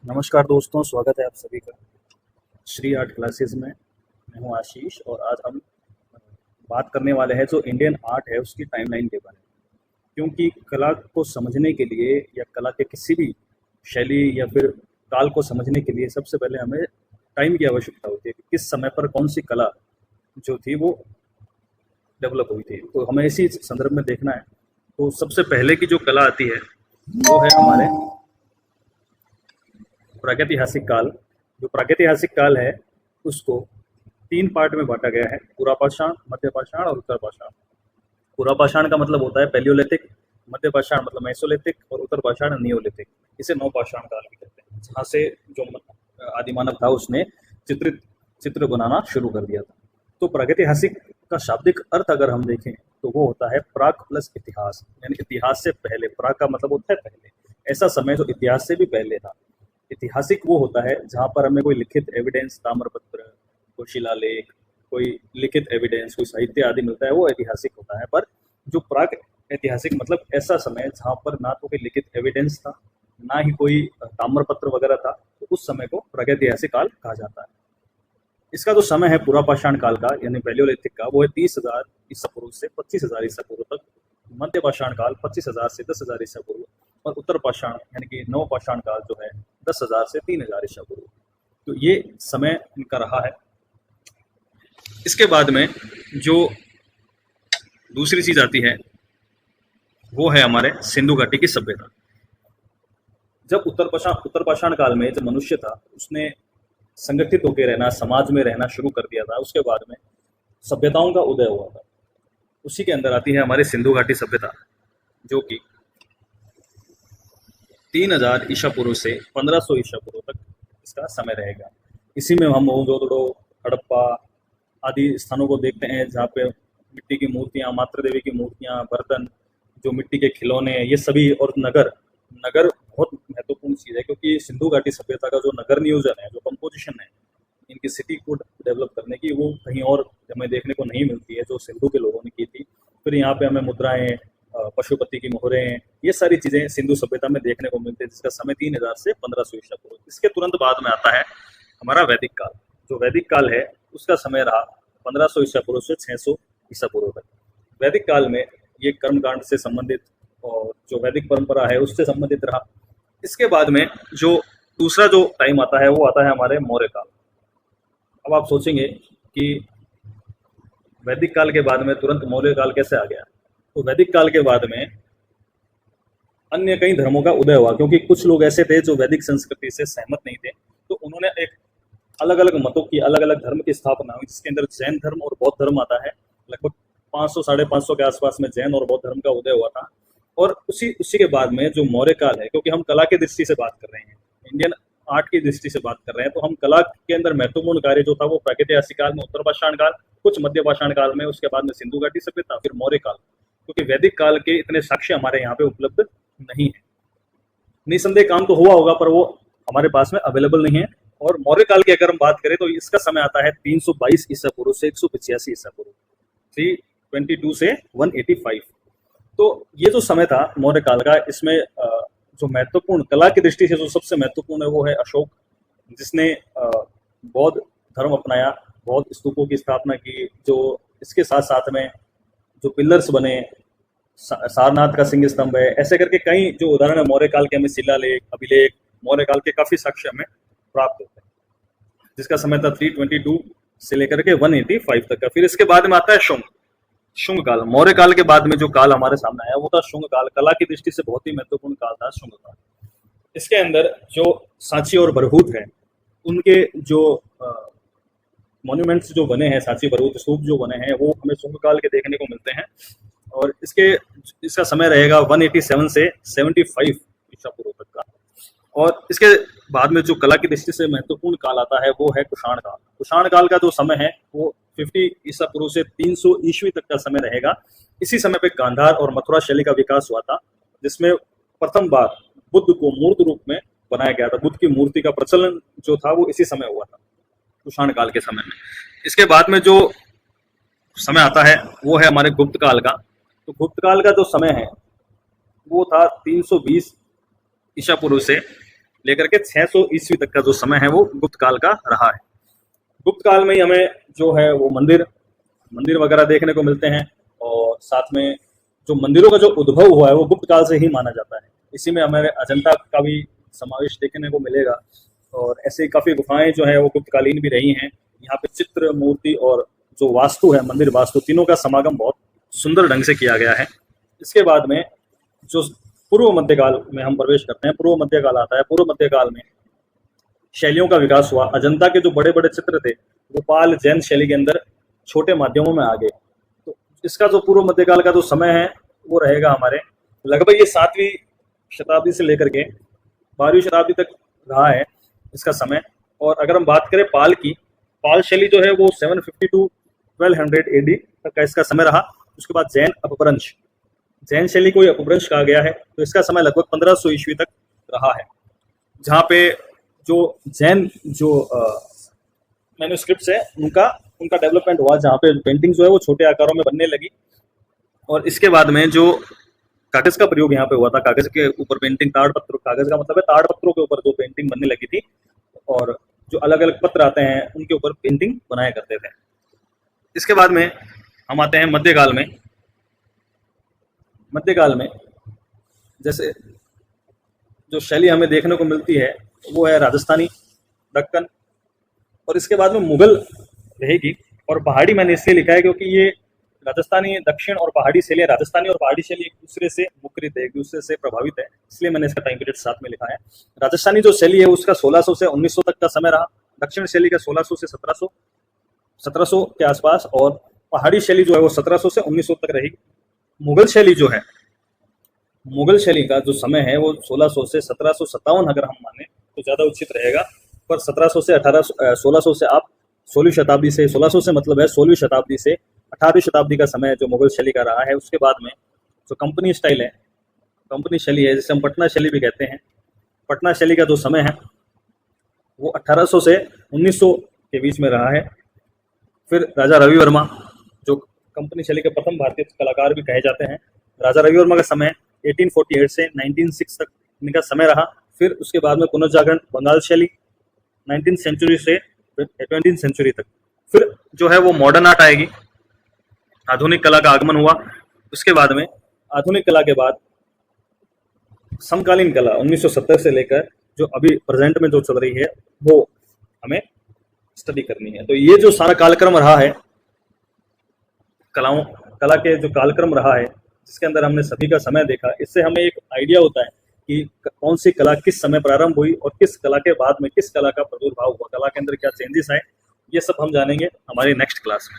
नमस्कार दोस्तों, स्वागत है आप सभी का श्री आर्ट क्लासेस में। मैं हूं आशीष और आज हम बात करने वाले हैं जो इंडियन आर्ट है उसकी टाइमलाइन के बारे में। क्योंकि कला को समझने के लिए या कला के किसी भी शैली या फिर काल को समझने के लिए सबसे पहले हमें टाइम की आवश्यकता होती है कि किस समय पर कौन सी कला जो थी वो डेवलप हुई थी। तो हमें इसी संदर्भ में देखना है। तो सबसे पहले की जो कला आती है वो है हमारे प्रागैतिहासिक काल। जो प्रागैतिहासिक काल है उसको 3 पार्ट में बाँटा गया है: पुरापाषाण, मध्यपाषाण और उत्तरपाषाण। पुरापाषाण का मतलब होता है पैलियोलिथिक, मध्यपाषाण मतलब मेसोलिथिक और उत्तरपाषाण नियोलिथिक। इसे नवपाषाण काल भी कहते हैं, जहाँ से जो आदिमानव था उसने चित्रित चित्र बनाना शुरू कर दिया था। तो प्रागैतिहासिक का शाब्दिक अर्थ अगर हम देखें तो वो होता है प्राक प्लस इतिहास, यानी इतिहास से पहले। प्राक का मतलब होता है पहले, ऐसा समय जो इतिहास से भी पहले था। ऐतिहासिक वो होता है जहाँ पर हमें कोई लिखित एविडेंस, ताम्रपत्र, कोई शिलालेख, कोई लिखित एविडेंस, कोई साहित्य आदि मिलता है, वो ऐतिहासिक होता है। पर जो प्राक ऐतिहासिक मतलब ऐसा समय जहाँ पर ना तो कोई लिखित एविडेंस था, ना ही कोई ताम्रपत्र वगैरह था, तो उस समय को प्रागैतिहासिक काल कहा जाता है। इसका जो समय है पुरापाषाण काल का यानी पैलियोलिथिक का, वो है 30,000 ईसा पूर्व से 25,000 ईसा पूर्व तक। मध्यपाषाण काल 25,000 से 10,000 ईसा पूर्व। और उत्तरपाषाण यानी कि नवपाषाण काल जो है 10,000 से 3,000 ईसा पूर्व। तो ये समय इनका रहा है। इसके बाद में जो दूसरी चीज आती है वो है हमारे सिंधु घाटी की सभ्यता। जब उत्तरपाषाण काल में जब मनुष्य था उसने संगठित होकर रहना, समाज में रहना शुरू कर दिया था। उसके बाद में सभ्यताओं का उदय हुआ था। उसी के अंदर आती है हमारी सिंधु घाटी सभ्यता, जो कि 3,000 ईसा पूर्व से 1,500 ईसा पूर्व तक इसका समय रहेगा। इसी में हम मोहनजोदड़ो, हड़प्पा आदि स्थानों को देखते हैं जहाँ पे मिट्टी की मूर्तियाँ, मातृ देवी की मूर्तियाँ, बर्तन, जो मिट्टी के खिलौने, ये सभी। और नगर नगर बहुत महत्वपूर्ण चीज़ है, क्योंकि सिंधु घाटी सभ्यता का जो नगर नियोजन है, जो कंपोजिशन है इनकी सिटी को डेवलप करने की, वो कहीं और हमें देखने को नहीं मिलती है जो सिंधु के लोगों ने की थी। फिर यहाँ पे हमें मुद्राएं, पशुपति की मोहरें, ये सारी चीज़ें सिंधु सभ्यता में देखने को मिलती है, जिसका समय 3,000 से 1,500 ईसा पूर्व। इसके तुरंत बाद में आता है हमारा वैदिक काल। जो वैदिक काल है उसका समय रहा 1,500 ईसा पूर्व से 600 ईसा पूर्व तक। वैदिक काल में ये कर्मकांड से संबंधित और जो वैदिक परंपरा है उससे संबंधित रहा। इसके बाद में जो दूसरा जो टाइम आता है वो आता है हमारे मौर्य काल। अब आप सोचेंगे कि वैदिक काल के बाद में तुरंत मौर्य काल कैसे आ गया। तो वैदिक काल के बाद में अन्य कई धर्मों का उदय हुआ, क्योंकि कुछ लोग ऐसे थे जो वैदिक संस्कृति से सहमत नहीं थे। तो उन्होंने एक अलग अलग मतों की, अलग अलग धर्म की स्थापना हुई, जिसके अंदर जैन धर्म और बौद्ध धर्म आता है। लगभग 500 550 के आसपास में जैन और बौद्ध धर्म का उदय हुआ था। और उसी उसी के बाद में जो मौर्य काल है, क्योंकि हम कला की दृष्टि से बात कर रहे हैं, इंडियन आर्ट की दृष्टि से बात कर रहे हैं, तो हम कला के अंदर महत्वपूर्ण कार्य जो था वो प्रागैतिहासिक काल में, उत्तरपाषाण काल, कुछ मध्यपाषाण काल में, उसके बाद में सिंधु घाटी सभ्यता, फिर मौर्य काल। क्योंकि वैदिक काल के इतने साक्ष्य हमारे यहाँ पे उपलब्ध नहीं है। निसंदेह काम तो हुआ होगा पर वो हमारे पास में अवेलेबल नहीं है। और मौर्य काल की अगर हम बात करें तो इसका समय आता है 322 ईसा पूर्व से 185 ईसा पूर्व, 322 से 185। तो ये जो समय था मौर्य काल का, इसमें जो महत्वपूर्ण कला की दृष्टि से जो सबसे महत्वपूर्ण है वो है अशोक, जिसने बौद्ध धर्म अपनाया, बौद्ध स्तूपों की स्थापना की। जो इसके साथ साथ में जो पिलर्स बने, सारनाथ का सिंह स्तंभ है, ऐसे करके कई जो उदाहरण है मौर्य काल के, हमें शिलालेख, अभिलेख मौर्य काल के काफी साक्ष्य हमें प्राप्त होते हैं, जिसका समय था 322 से लेकर के 185 तक का। फिर इसके बाद में आता है शुंग काल। मौर्य काल के बाद में जो काल हमारे सामने आया वो था शुंग काल। कला की दृष्टि से बहुत ही महत्वपूर्ण काल था शुंग काल। इसके अंदर जो सांची और बरहूत है, उनके जो मॉन्यूमेंट्स जो बने हैं, सांची बरहूत स्तूप जो बने हैं, वो हमें शुंग काल के देखने को मिलते हैं। और इसका समय रहेगा 187 से 75 ईसा पूर्व तक का। और इसके बाद में जो कला की दृष्टि से महत्वपूर्ण काल आता है वो है कुषाण काल। कुषाण काल का जो समय है वो 50 ईसा पूर्व से 300 ईस्वी तक का समय रहेगा। इसी समय पे गांधार और मथुरा शैली का विकास हुआ था, जिसमें प्रथम बार बुद्ध को मूर्त रूप में बनाया गया था। बुद्ध की मूर्ति का प्रचलन जो था वो इसी समय हुआ था, कुषाण काल के समय में। इसके बाद में जो समय आता है वो है हमारे गुप्त काल का। तो गुप्त काल का जो समय है वो था 320 ईसा पूर्व से लेकर के 600 ईस्वी तक का जो समय है वो गुप्त काल का रहा है। गुप्त काल में ही हमें जो है वो मंदिर वगैरह देखने को मिलते हैं, और साथ में जो मंदिरों का जो उद्भव हुआ है वो गुप्त काल से ही माना जाता है। इसी में हमारे अजंता का भी समावेश देखने को मिलेगा, और ऐसे काफ़ी गुफाएं जो है वो गुप्तकालीन भी रही हैं। यहाँ पे चित्र, मूर्ति और जो वास्तु है, मंदिर वास्तु, तीनों का समागम बहुत सुंदर ढंग से किया गया है। इसके बाद में जो पूर्व मध्यकाल में हम प्रवेश करते हैं, पूर्व मध्यकाल आता है। पूर्व मध्यकाल में शैलियों का विकास हुआ। अजंता के जो बड़े बड़े चित्र थे वो पाल जैन शैली के अंदर छोटे माध्यमों में आ गए। तो इसका जो पूर्व मध्यकाल का जो समय है वो रहेगा हमारे लगभग ये 7वीं शताब्दी से लेकर के 12वीं शताब्दी तक रहा है इसका समय। और अगर हम बात करें पाल की, पाल शैली जो है वो 750 टू 1200 AD तक का इसका समय रहा। उसके बाद जैन अपभ्रंश, जैन शैली को अपभ्रंश कहा गया है, तो इसका समय लगभग 1500 ईस्वी तक रहा है, जहाँ पे जो जैन जो मैन्युस्क्रिप्ट्स है उनका डेवलपमेंट हुआ, जहाँ पे पेंटिंग जो है वो छोटे आकारों में बनने लगी। और इसके बाद में जो कागज का प्रयोग यहाँ पे हुआ था, कागज के ऊपर पेंटिंग, ताड़पत्र, कागज का मतलब है ताड़पत्रों के ऊपर जो पेंटिंग बनने लगी थी, और जो अलग अलग पत्र आते हैं उनके ऊपर पेंटिंग बनाया करते थे। इसके बाद में हम आते हैं मध्यकाल में। मध्यकाल में जैसे जो शैली हमें देखने को मिलती है वो है राजस्थानी, दक्कन, और इसके बाद में मुगल रहेगी। और पहाड़ी मैंने इसलिए लिखा है क्योंकि ये राजस्थानी, दक्षिण और पहाड़ी शैली, राजस्थानी और पहाड़ी शैली एक दूसरे से मुखरित है, एक दूसरे से प्रभावित है, इसलिए मैंने इसका टाइम पीरियड साथ में लिखा है। राजस्थानी जो शैली है उसका 1600 से 1900 तक का समय रहा। दक्षिण शैली का 1600 से 1700 के आसपास, और पहाड़ी शैली जो है वो 1700 से 1900 तक रहेगी। मुगल शैली जो है, मुगल शैली का जो समय है वो 1600 से 1757 अगर हम माने तो ज़्यादा उचित रहेगा। पर 1700 से 1600 से आप 16वीं शताब्दी से, 1600 से मतलब है 16वीं शताब्दी से 18वीं शताब्दी का समय जो मुगल शैली का रहा है। उसके बाद में जो कंपनी स्टाइल है, कंपनी शैली है, जिसे हम पटना शैली भी कहते हैं, पटना शैली का जो समय है वो 1800 से 1900 के बीच में रहा है। फिर राजा रवि वर्मा जो कंपनी शैली के प्रथम भारतीय कलाकार भी कहे जाते हैं, राजा रवि वर्मा का समय 1848 से 1906 तक इनका समय रहा। फिर उसके बाद में पुनर्जागरण बंगाल शैली 19th सेंचुरी से 20th सेंचुरी तक। फिर जो है वो मॉडर्न आर्ट आएगी, आधुनिक कला का आगमन हुआ। उसके बाद में आधुनिक कला के बाद समकालीन कला 1970 से लेकर जो अभी प्रेजेंट में जो चल रही है वो हमें स्टडी करनी है। तो ये जो सारा कालक्रम रहा है, कला के जो कालक्रम रहा है जिसके अंदर हमने सभी का समय देखा, इससे हमें एक आइडिया होता है कि कौन सी कला किस समय प्रारंभ हुई और किस कला के बाद में किस कला का प्रादुर्भाव हुआ, कला के अंदर क्या चेंजेस आए। ये सब हम जानेंगे हमारी नेक्स्ट क्लास में।